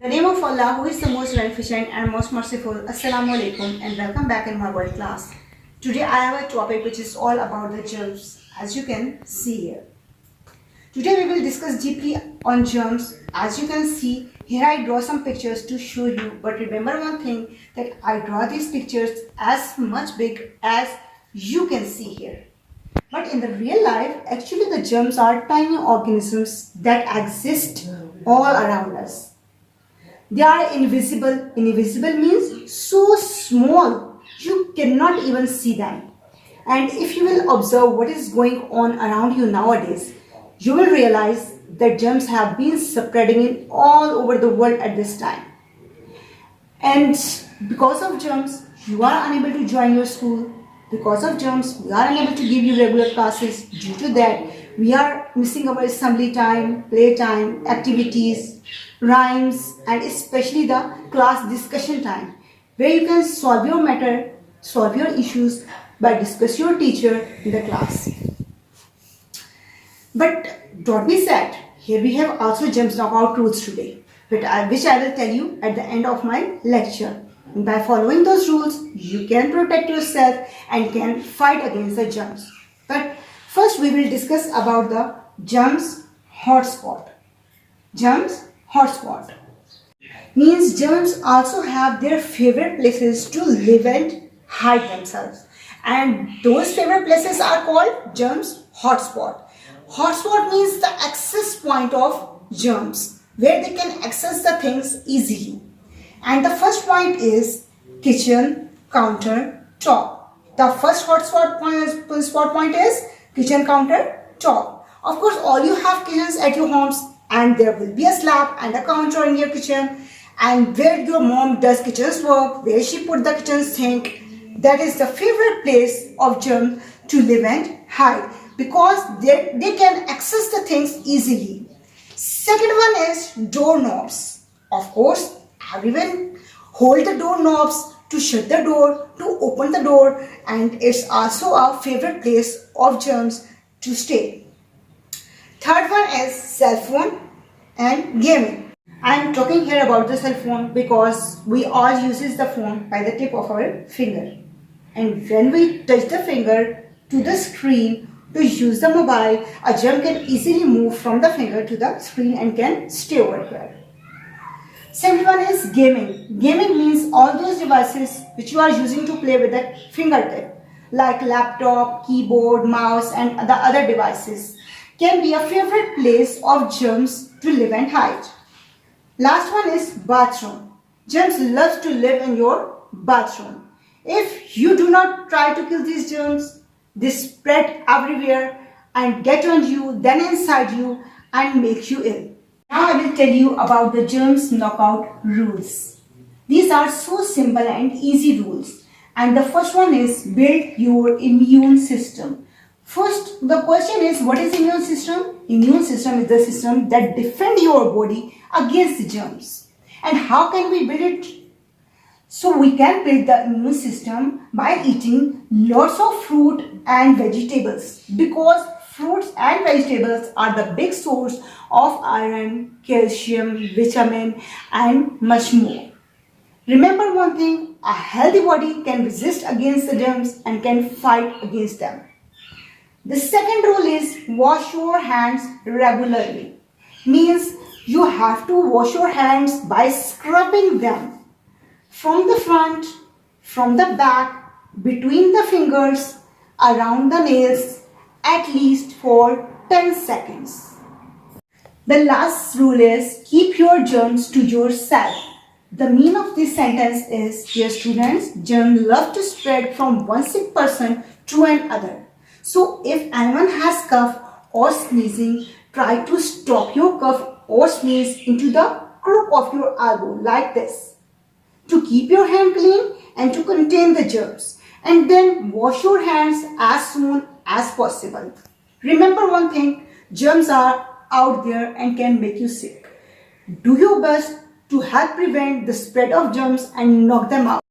In the name of Allah, who is the most beneficent and most merciful, Assalamu alaikum and welcome back in my world class. Today I have a topic which is all about the germs, as you can see here. Today we will discuss deeply on germs. As you can see, here I draw some pictures to show you, but remember one thing, that I draw these pictures as much big as you can see here. But in the real life, actually the germs are tiny organisms that exist all around us. They are invisible. Invisible means so small you cannot even see them. And if you will observe what is going on around you nowadays, you will realize that germs have been spreading in all over the world at this time. And because of germs, you are unable to join your school. Because of germs, we are unable to give you regular classes. Due to that, we are missing our assembly time, play time, activities, rhymes, and especially the class discussion time, where you can solve your matter, solve your issues by discuss your teacher in the class. But don't be sad. Here we have also germs knockout rules today, which I will tell you at the end of my lecture. By following those rules, you can protect yourself and can fight against the germs. But first we will discuss about the germs hotspot. Germs hotspot means germs also have their favorite places to live and hide themselves. And those favorite places are called germs hotspot. Hotspot means the access point of germs, where they can access the things easily. And the first point is kitchen, counter, top. The first hotspot point is kitchen, counter, top. Of course, all you have kitchens at your homes, and there will be a slab and a counter in your kitchen. And where your mom does kitchen's work, where she put the kitchen sink, that is the favorite place of germs to live and hide, because they can access the things easily. Second one is doorknobs. Of course, everyone hold the doorknobs to shut the door, to open the door, and it's also a favorite place of germs to stay. Third one is cell phone and gaming. I am talking here about the cell phone because we all uses the phone by the tip of our finger. And when we touch the finger to the screen to use the mobile, a germ can easily move from the finger to the screen and can stay over here. Second one is gaming. Gaming means all those devices which you are using to play with the fingertip, like laptop, keyboard, mouse, and the other devices, can be a favorite place of germs to live and hide. Last one is bathroom. Germs love to live in your bathroom. If you do not try to kill these germs, they spread everywhere and get on you, then inside you, and make you ill. Now I will tell you about the germs knockout rules. These are so simple and easy rules. And the first one is build your immune system. First, the question is, what is immune system? Immune system is the system that defends your body against the germs. And how can we build it? So we can build the immune system by eating lots of fruit and vegetables, because fruits and vegetables are the big source of iron, calcium, vitamin, and much more. Remember one thing, a healthy body can resist against the germs and can fight against them. The second rule is wash your hands regularly. Means you have to wash your hands by scrubbing them from the front, from the back, between the fingers, around the nails, at least for 10 seconds. The last rule is keep your germs to yourself. The meaning of this sentence is, dear students, germs love to spread from one sick person to another. So if anyone has cough or sneezing, try to stop your cough or sneeze into the crook of your elbow like this, to keep your hand clean and to contain the germs. And then wash your hands as soon as possible. Remember one thing, germs are out there and can make you sick. Do your best to help prevent the spread of germs and knock them out.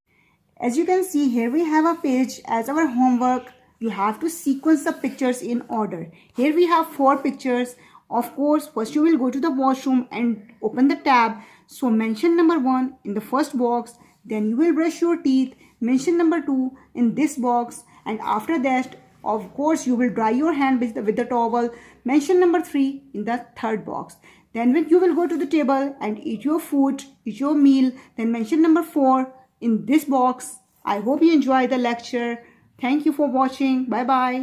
As you can see, here we have a page as our homework. You have to sequence the pictures in order. Here we have 4 pictures Of course, first you will go to the washroom and open the tab. So mention number 1 in the first box. Then you will brush your teeth. Mention number 2 in this box. And after that, of course, you will dry your hand with the towel. Mention number 3 in the third box. Then when you will go to the table and eat your food, eat your meal. Then mention number 4 in this box. I hope you enjoy the lecture. Thank you for watching. Bye bye.